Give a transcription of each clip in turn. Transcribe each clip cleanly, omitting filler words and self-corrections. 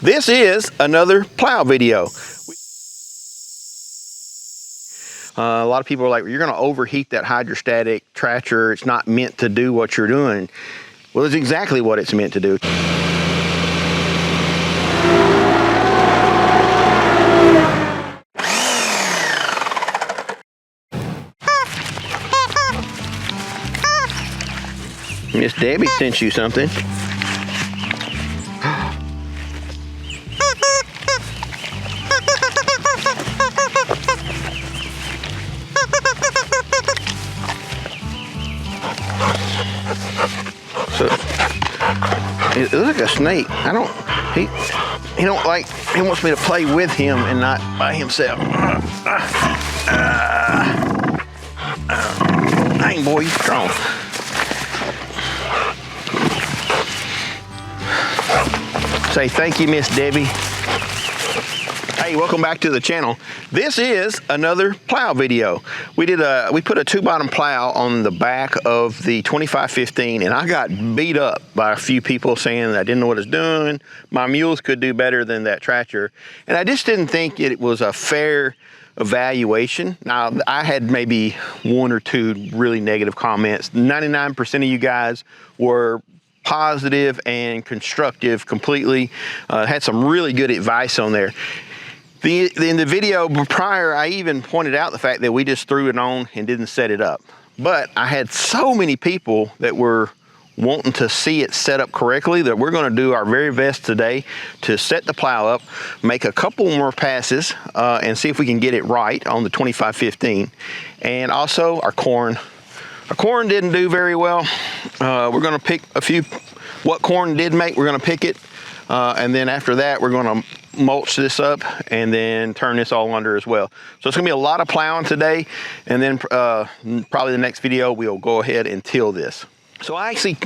This is another plow video. A lot of people are like, you're going to overheat that hydrostatic tractor. It's not meant to do what you're doing. Well, it's exactly what it's meant to do. Miss Debbie sent you something. So it looks like a snake. He don't like, he wants me to play with him and not by himself. Dang boy, he's strong. Say thank you, Miss Debbie. Hey, welcome back to the channel. This is another plow video. We put a 2-bottom plow on the back of the 2515, and I got beat up by a few people saying that I didn't know what I was doing. My mules could do better than that tractor, and I just didn't think it was a fair evaluation. Now, I had maybe 1 or 2 really negative comments. 99% of you guys were positive and constructive completely. Had some really good advice on there. In the video prior, I even pointed out the fact that we just threw it on and didn't set it up. But I had so many people that were wanting to see it set up correctly that we're going to do our very best today to set the plow up, make a couple more passes, and see if we can get it right on the 2515. And also our corn. Our corn didn't do very well. We're going to pick a few, what corn did make, we're going to pick it. And then after that, we're going to mulch this up and then turn this all under as well. So it's going to be a lot of plowing today. And then probably the next video, we'll go ahead and till this. So I actually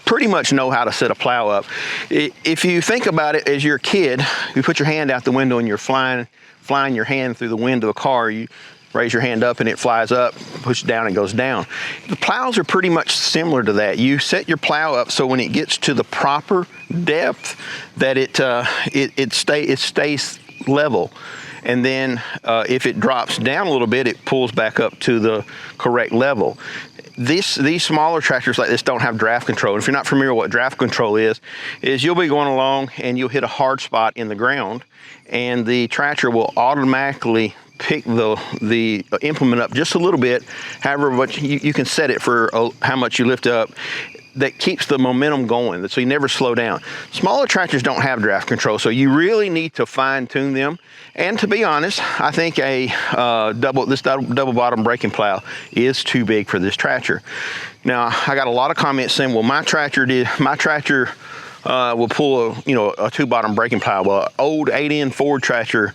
pretty much know how to set a plow up. If you think about it as you're a kid, you put your hand out the window and you're flying your hand through the window of a car, you raise your hand up and it flies up, push it down and goes down. The plows are pretty much similar to that. You set your plow up so when it gets to the proper depth that it stays level. And then if it drops down a little bit, it pulls back up to the correct level. These smaller tractors like this don't have draft control. And if you're not familiar with what draft control is you'll be going along and you'll hit a hard spot in the ground and the tractor will automatically pick the implement up just a little bit, however much you can set it for how much you lift up. That keeps the momentum going, so you never slow down. Smaller tractors don't have draft control, so you really need to fine tune them. And to be honest, I think this double bottom breaking plow is too big for this tractor. Now, I got a lot of comments saying, well, my tractor will pull a 2-bottom breaking plow. Well, an old 8N Ford tractor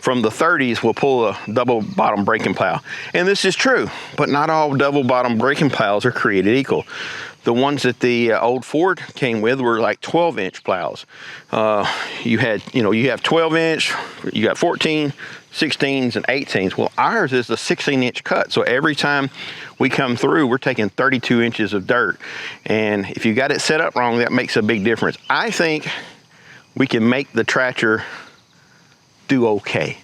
from the 30s will pull a double bottom breaking plow. And this is true, but not all double bottom breaking plows are created equal. The ones that the old Ford came with were like 12-inch plows. You have 12-inch, you got 14, 16s, and 18s. Well, ours is a 16-inch cut. So every time we come through, we're taking 32 inches of dirt. And if you got it set up wrong, that makes a big difference. I think we can make the tractor do okay.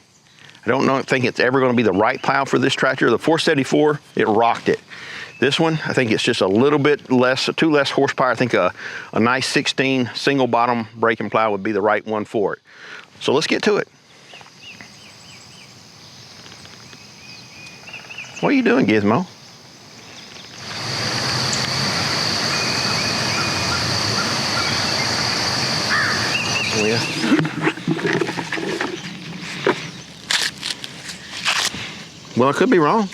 I don't think it's ever going to be the right plow for this tractor. The 474, it rocked it. This one, I think it's just a little bit less, 2 less horsepower. I think a nice 16 single bottom breaking plow would be the right one for it. So let's get to it. What are you doing, Gizmo? Well, I could be wrong.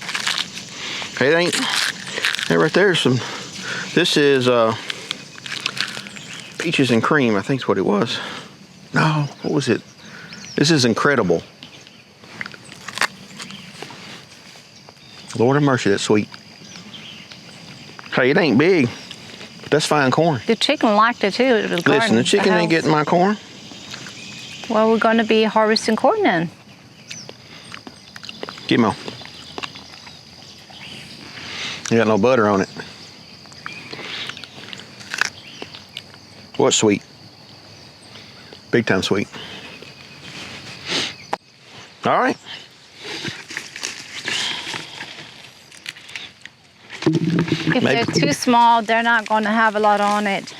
It ain't. Hey, right there, this is peaches and cream, I think is what it was. No, what was it? This is incredible. Lord have mercy, that's sweet. Hey, it ain't big, but that's fine corn. The chicken liked it too. It was Listen, the chicken ain't getting my corn. Well, we're going to be harvesting corn then. Give me. You got no butter on it. What's sweet? Big time sweet. All right. If they're too small, they're not going to have a lot on it.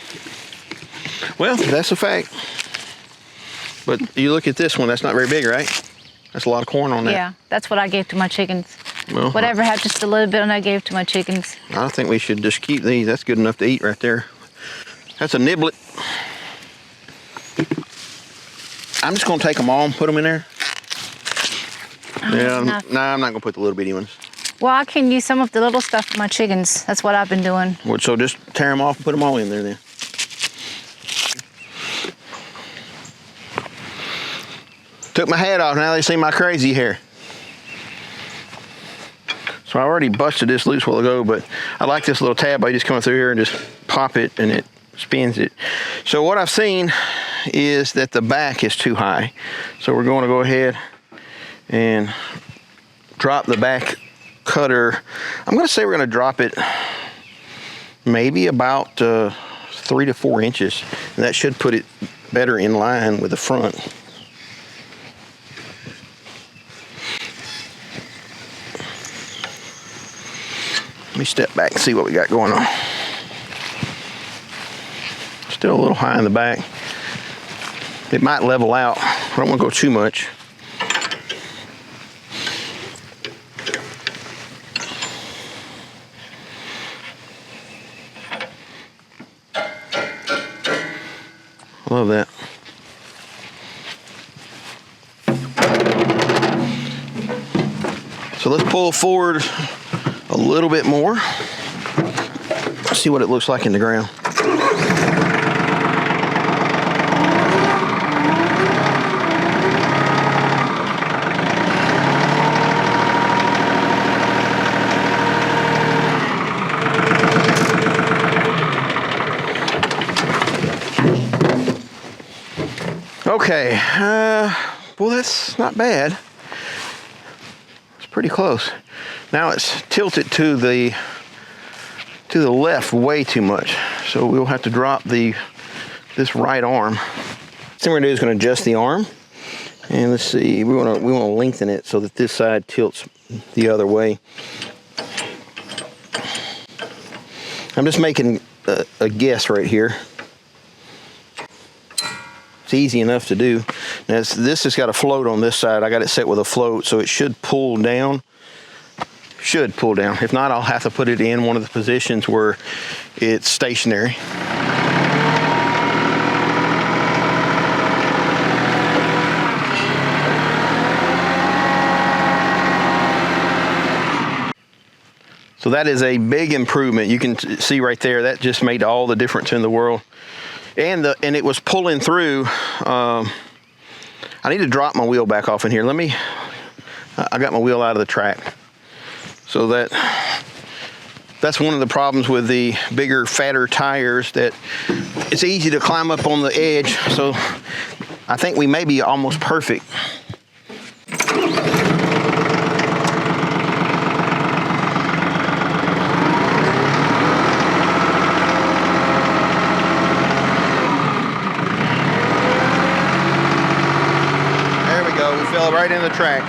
Well, that's a fact. But you look at this one, that's not very big, right? That's a lot of corn on that. Yeah, that's what I gave to my chickens. Well, Whatever had just a little bit, and I gave to my chickens. I think we should just keep these. That's good enough to eat right there. That's a niblet. I'm just going to take them all and put them in there. Yeah, no, I'm not going to put the little bitty ones. Well, I can use some of the little stuff for my chickens. That's what I've been doing. Well, so just tear them off and put them all in there then. Took my hat off, now they see my crazy hair. So I already busted this loose a while ago, but I like this little tab. I just come through here and just pop it and it spins it. So what I've seen is that the back is too high. So we're going to go ahead and drop the back cutter. I'm going to say we're going to drop it maybe about 3 to 4 inches. And that should put it better in line with the front. Let me step back and see what we got going on. Still a little high in the back. It might level out. I don't want to go too much. I love that. So let's pull forward a little bit more. See what it looks like in the ground. Okay, well that's not bad. It's pretty close. Now it's tilted to the left way too much, so we'll have to drop this right arm. Next thing we're gonna do is gonna adjust the arm, and let's see. We wanna lengthen it so that this side tilts the other way. I'm just making a guess right here. It's easy enough to do. Now this has got a float on this side. I got it set with a float, so it should pull down. Should pull down. If not, I'll have to put it in one of the positions where it's stationary. So that is a big improvement. You can see right there, that just made all the difference in the world. And it was pulling through. I need to drop my wheel back off in here. I got my wheel out of the track. So that's one of the problems with the bigger, fatter tires, that it's easy to climb up on the edge. So I think we may be almost perfect. There we go, we fell right in the track.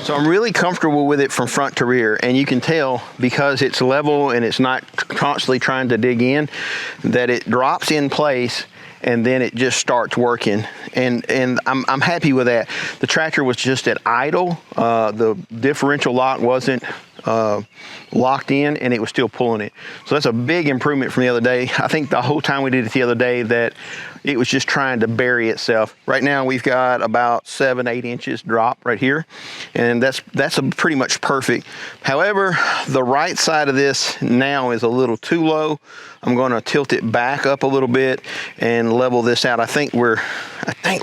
So I'm really comfortable with it from front to rear, and you can tell because it's level and it's not constantly trying to dig in, that it drops in place and then it just starts working. And I'm happy with that. The tractor was just at idle. The differential lock wasn't locked in, and it was still pulling it. So that's a big improvement from the other day. I think the whole time we did it the other day that it was just trying to bury itself. Right now we've got about 7-8 inches drop right here, and that's pretty much perfect. However, the right side of this now is a little too low. I'm going to tilt it back up a little bit and level this out. I think we're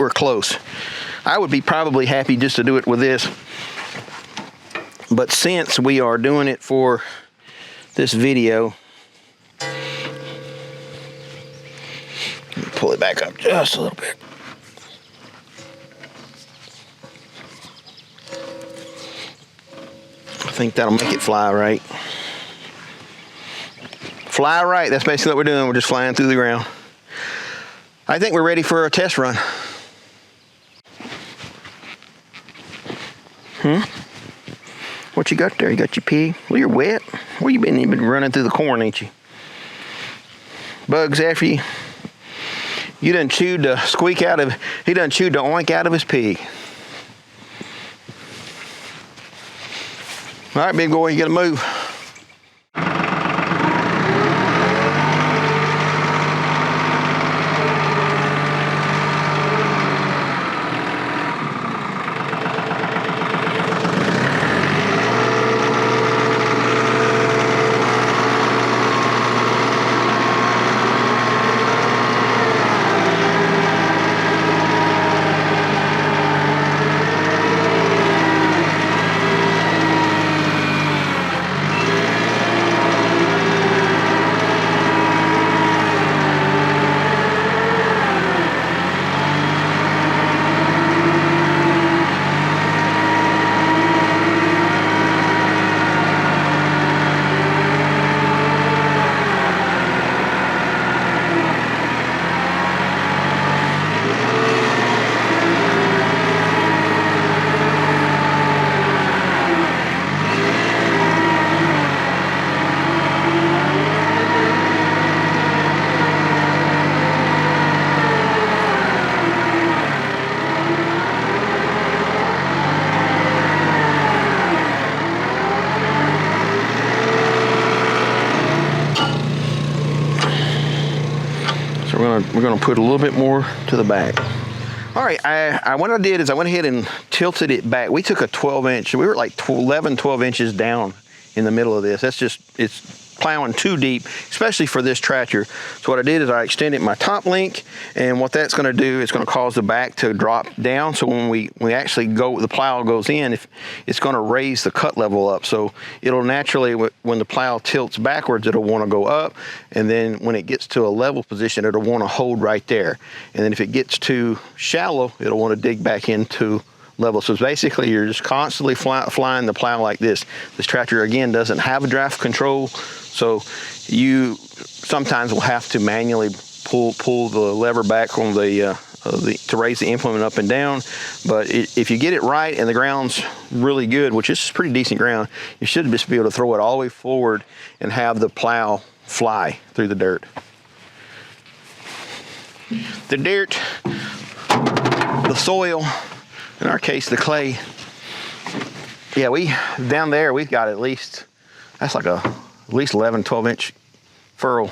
close. I would be probably happy just to do it with this, but since we are doing it for this video, let me pull it back up just a little bit. think that'll make it fly right. Fly right, that's basically what we're doing. We're just flying through the ground. I think we're ready for a test run. What you got there? You got your pig? Well, you're wet. Where you been? You've been running through the corn, ain't you? Bugs after you. You done chewed the squeak out of, he done chewed the oink out of his pig. All right, big boy, you gotta move. We're gonna put a little bit more to the back. All right, what I did is I went ahead and tilted it back. We took a 12-inch, we were like 12 inches down in the middle of this. That's just, it's plowing too deep, especially for this tractor. So what I did is I extended my top link, and what that's gonna do is gonna cause the back to drop down. So when we actually go, the plow goes in, it's gonna raise the cut level up. So it'll naturally, when the plow tilts backwards, it'll wanna go up. And then when it gets to a level position, it'll wanna hold right there. And then if it gets too shallow, it'll wanna dig back into level. So basically you're just constantly flying the plow like this. This tractor, again, doesn't have a draft control. So you sometimes will have to manually pull the lever back on to raise the implement up and down. But if you get it right and the ground's really good, which is pretty decent ground, you should just be able to throw it all the way forward and have the plow fly through the dirt. The dirt, the soil, in our case, the clay. Yeah, down there, we've got at least, that's like at least 11, 12-inch furrow.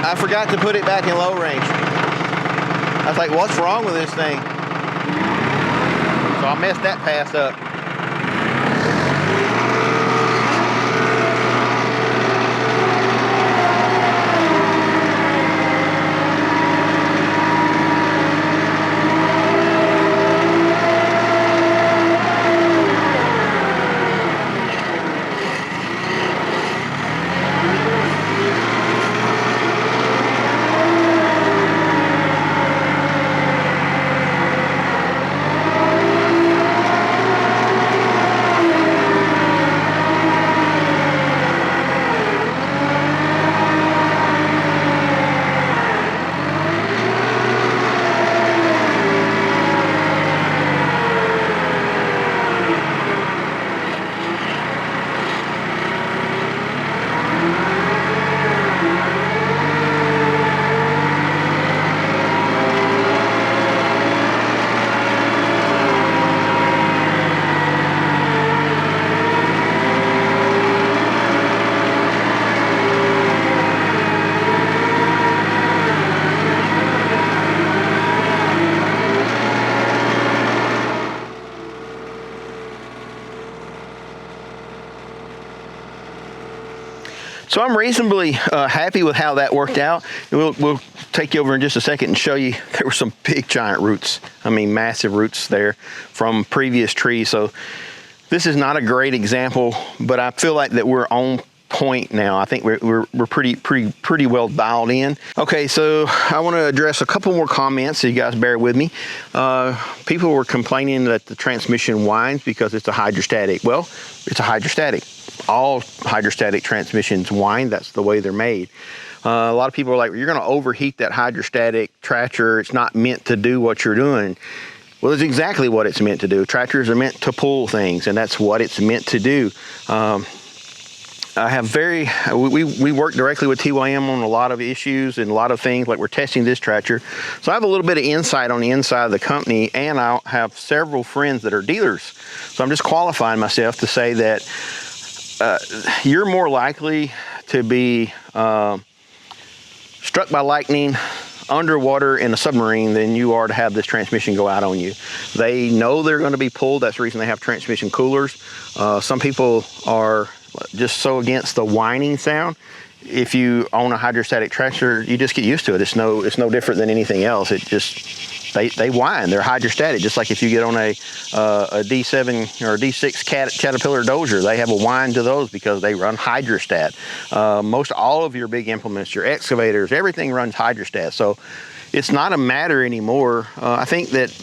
I forgot to put it back in low range. I was like, what's wrong with this thing? So I messed that pass up. So I'm reasonably happy with how that worked out. We'll take you over in just a second and show you there were some big giant roots. I mean, massive roots there from previous trees. So this is not a great example, but I feel like that we're on point now. I think we're pretty well dialed in. Okay, so I want to address a couple more comments, so you guys bear with me. People were complaining that the transmission whines because it's a hydrostatic. Well, it's a hydrostatic. All hydrostatic transmissions whine. That's the way they're made. A lot of people are like, you're going to overheat that hydrostatic tractor. It's not meant to do what you're doing. Well, it's exactly what it's meant to do. Tractors are meant to pull things, and that's what it's meant to do. We work directly with TYM on a lot of issues and a lot of things, like we're testing this tractor. So I have a little bit of insight on the inside of the company, and I have several friends that are dealers. So I'm just qualifying myself to say that you're more likely to be struck by lightning underwater in a submarine than you are to have this transmission go out on you. They know they're going to be pulled. That's the reason they have transmission coolers. Some people are just so against the whining sound. If you own a hydrostatic tractor, you just get used to it. It's no different than anything else. It just, they whine. They're hydrostatic, just like if you get on a D7 or a D6 Caterpillar dozer, they have a whine to those because they run hydrostat. Most all of your big implements, your excavators, everything runs hydrostat. So it's not a matter anymore. I think that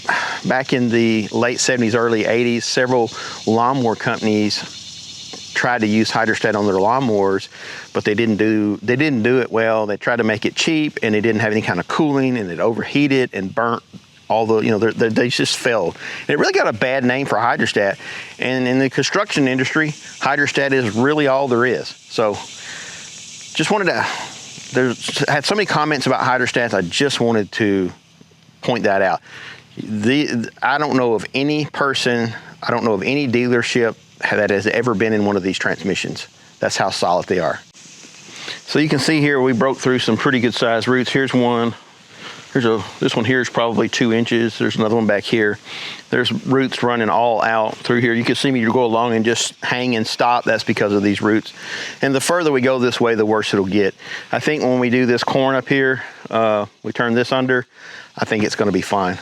back in the late 70s, early 80s, several lawnmower companies tried to use hydrostat on their lawnmowers, but they didn't do it well. They tried to make it cheap, and it didn't have any kind of cooling, and it overheated and burnt all the, they just failed. And it really got a bad name for hydrostat. And in the construction industry, hydrostat is really all there is. So just wanted to, had so many comments about hydrostats, I just wanted to point that out. I don't know of any person, I don't know of any dealership that has ever been in one of these transmissions. That's how solid they are. So you can see here we broke through some pretty good sized roots. Here's one. This one here is probably 2 inches. There's another one back here. There's roots running all out through here. You can see me go along and just hang and stop. That's because of these roots. And the further we go this way, the worse it'll get. I think when we do this corn up here, we turn this under, I think it's going to be fine.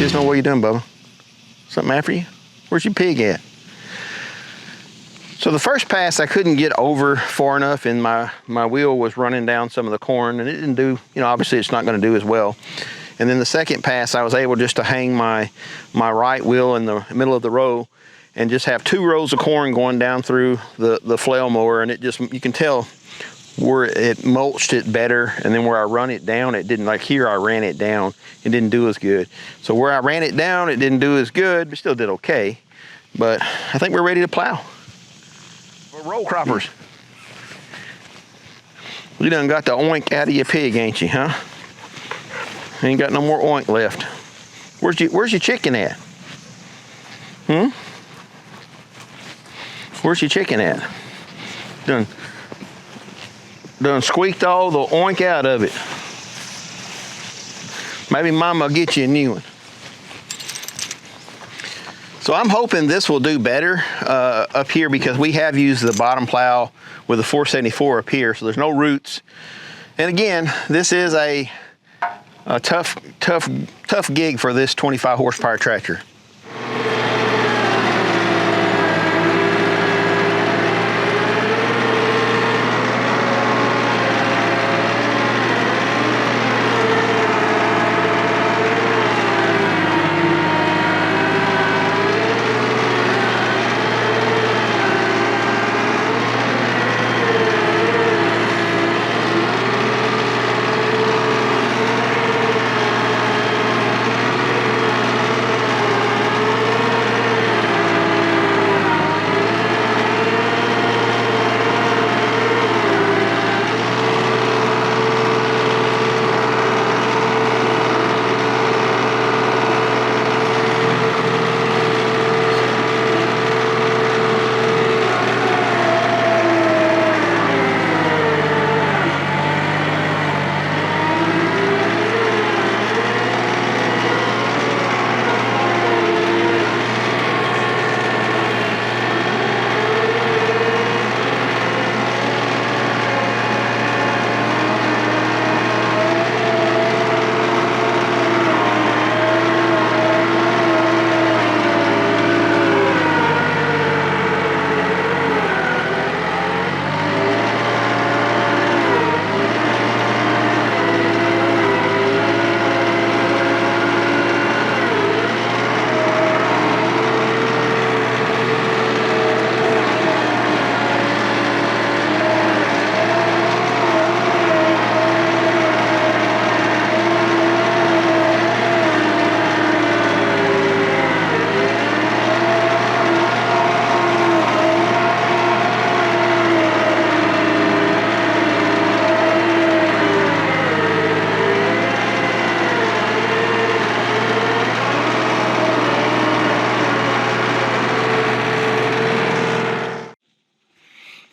Gizmo, what are you doing, Bubba? Something after you? Where's your pig at? So the first pass I couldn't get over far enough, and my wheel was running down some of the corn, and it didn't do, you know, obviously it's not going to do as well. And then the second pass I was able just to hang my right wheel in the middle of the row and just have 2 rows of corn going down through the flail mower, and it just, you can tell where it mulched it better, and then where I run it down, it didn't. Like here I ran it down, it didn't do as good. So where I ran it down, it didn't do as good, but still did okay. But I think we're ready to plow. Roll croppers. You done got the oink out of your pig, ain't you, huh? Ain't got no more oink left. Where's your chicken at? Where's your chicken at? Done squeaked all the oink out of it. Maybe Mama will get you a new one. So I'm hoping this will do better up here, because we have used the bottom plow with the 474 up here, so there's no roots. And again, this is a tough gig for this 25 horsepower tractor.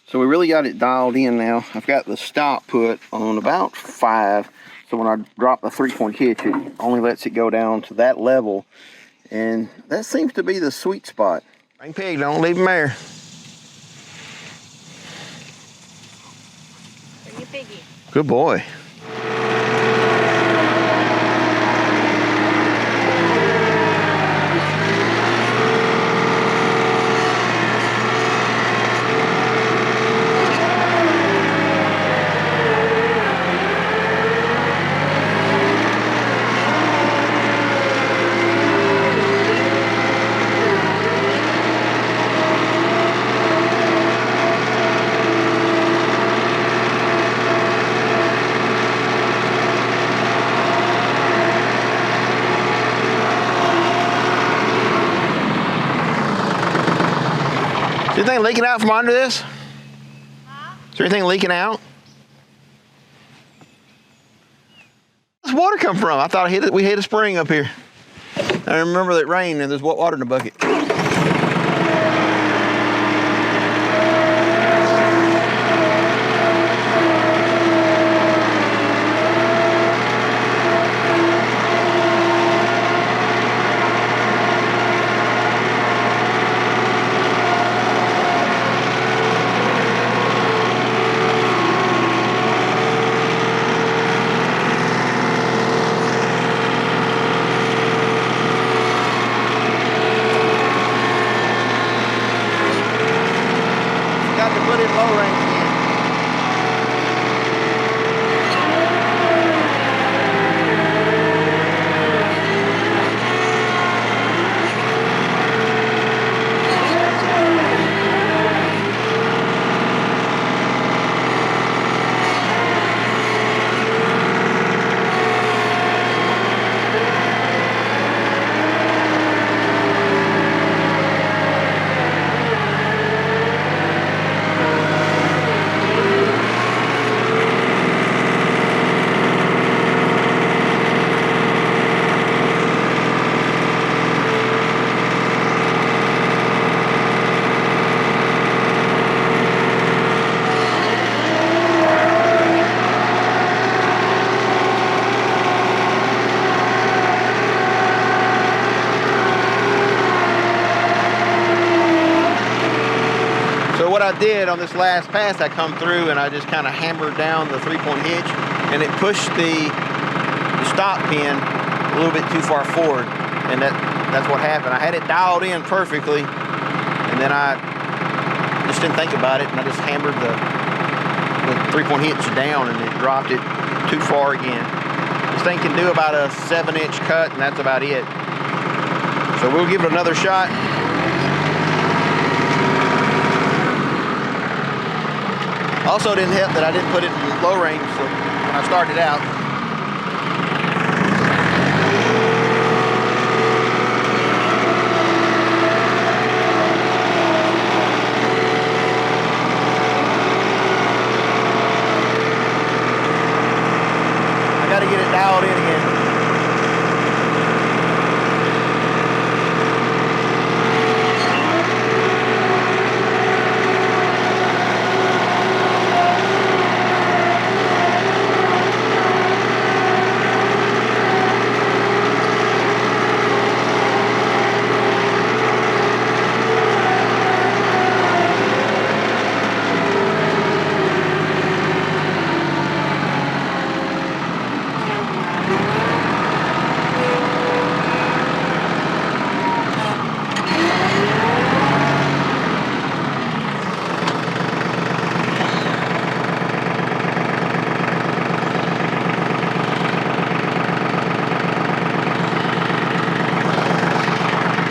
So we really got it dialed in now. I've got the stop put on about 5. So when I drop the 3-point hitch, it only lets it go down to that level. And that seems to be the sweet spot. Bring pig, don't leave him there. Bring your piggy. Good boy. Is there anything leaking out from under this? Huh? Is there anything leaking out? Where's water come from? I thought we hit a spring up here. I remember that rain and there's water in the bucket. I did on this last pass, I come through and I just kind of hammered down the 3-point hitch, and it pushed the stop pin a little bit too far forward, and that's what happened. I had it dialed in perfectly, and then I just didn't think about it, and I just hammered the 3-point hitch down, and it dropped it too far again. This thing can do about a 7-inch cut, and that's about it. So we'll give it another shot. Also didn't help that I didn't put it in low range, so when I started out. I gotta get it dialed in again.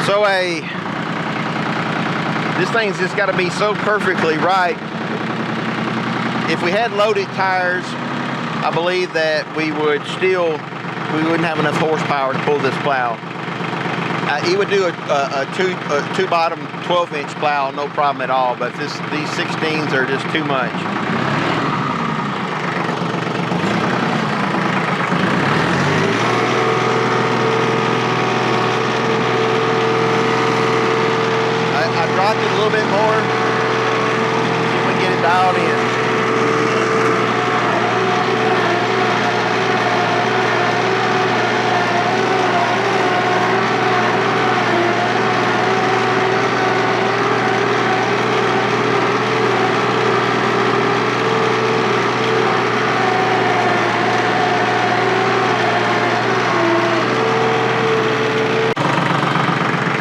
So this thing's just got to be so perfectly right. If we had loaded tires, I believe that we wouldn't have enough horsepower to pull this plow. It would do a two bottom 12-inch plow, no problem at all. But these 16s are just too much. Dropped it a little bit more, see if we can get it dialed in.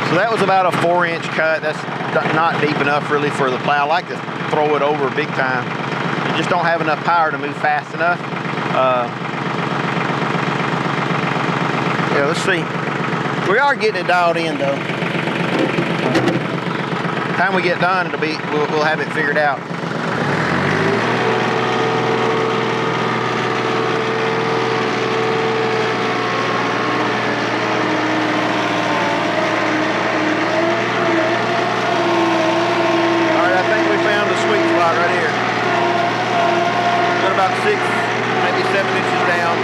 So that was about a 4-inch cut. That's not deep enough really for the plow. I like to throw it over big time. You just don't have enough power to move fast enough. Yeah, let's see. We are getting it dialed in though. By the time we get done, we'll have it figured out. Right here. Got about 6, maybe 7 inches down.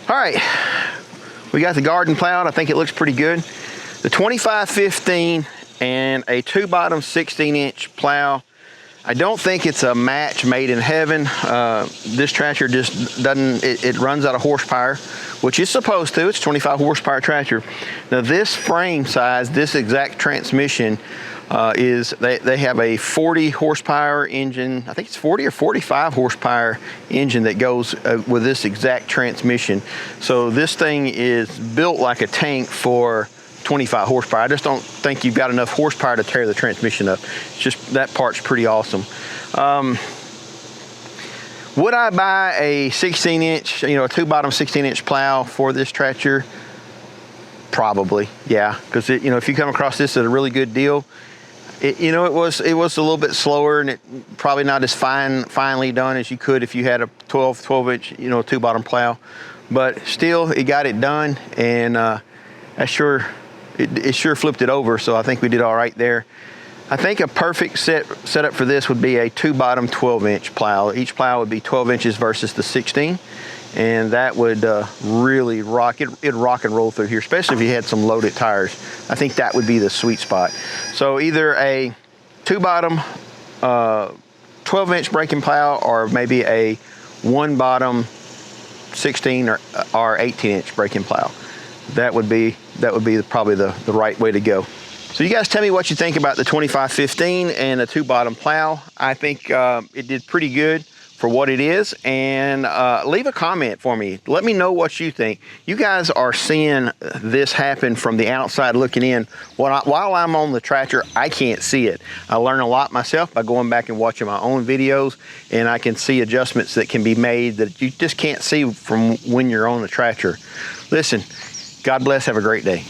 All right, we got the garden plowed. I think it looks pretty good. The 2515 and a 2-bottom 16-inch plow. I don't think it's a match made in heaven. This tractor just doesn't, it runs out of horsepower, which it's supposed to. It's a 25 horsepower tractor. Now this frame size, this exact transmission they have a 40 horsepower engine. I think it's 40 or 45 horsepower engine that goes with this exact transmission. So this thing is built like a tank for 25 horsepower. I just don't think you've got enough horsepower to tear the transmission up. It's just, that part's pretty awesome. Would I buy a 16-inch, a 2-bottom 16-inch plow for this tractor? Probably, yeah. Because if you come across this at a really good deal, it was a little bit slower, and it probably not as finely done as you could if you had a 12-inch, 2-bottom plow. But still, it got it done, and it sure flipped it over, so I think we did all right there. I think a perfect setup for this would be a 2-bottom 12-inch plow. Each plow would be 12 inches versus the 16, and that would really rock. It'd rock and roll through here, especially if you had some loaded tires. I think that would be the sweet spot. So either a 2-bottom 12-inch braking plow, or maybe a 1-bottom 16 or 18-inch braking plow. That would be probably the right way to go. So you guys tell me what you think about the 2515 and the 2-bottom plow. I think it did pretty good for what it is, and leave a comment for me. Let me know what you think. You guys are seeing this happen from the outside looking in. While I'm on the tractor, I can't see it. I learn a lot myself by going back and watching my own videos, and I can see adjustments that can be made that you just can't see from when you're on the tractor. Listen, God bless, have a great day.